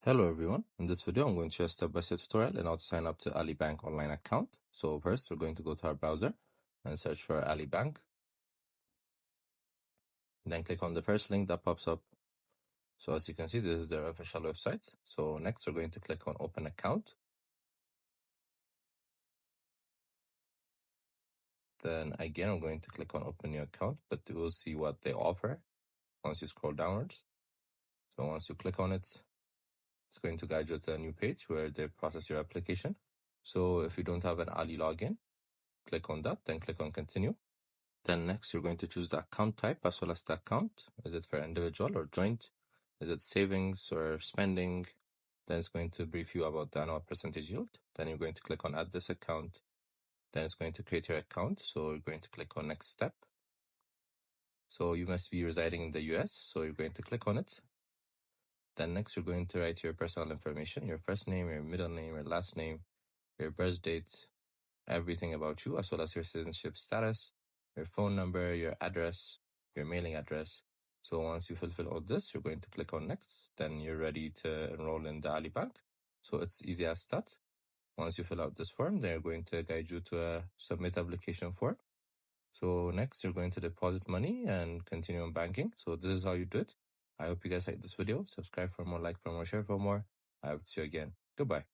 Hello everyone, in this video I'm going to show a step-by-step tutorial on how to sign up to Ali Bank online account. So first we're going to go to our browser and search for Ali Bank. Then click on the first link that pops up. So as you can see, this is their official website. So next we're going to click on open account. Then again I'm going to click on open new account, but you will see what they offer once you scroll downwards. So once you click on it, it's going to guide you to a new page where they process your application. So if you don't have an Ali login, click on that, then click on continue. Then next, you're going to choose the account type as well as the account. Is it for individual or joint? Is it savings or spending? Then it's going to brief you about the annual percentage yield. Then you're going to click on add this account. Then it's going to create your account. So you're going to click on next step. So you must be residing in the US. So you're going to click on it. Then next, you're going to write your personal information, your first name, your middle name, your last name, your birth date, everything about you, as well as your citizenship status, your phone number, your address, your mailing address. So once you fulfill all this, you're going to click on next. Then you're ready to enroll in the Ali Bank. So it's easy as that. Once you fill out this form, they're going to guide you to a submit application form. So next, you're going to deposit money and continue on banking. So this is how you do it. I hope you guys like this video. Subscribe for more, like for more, share for more. I hope to see you again. Goodbye.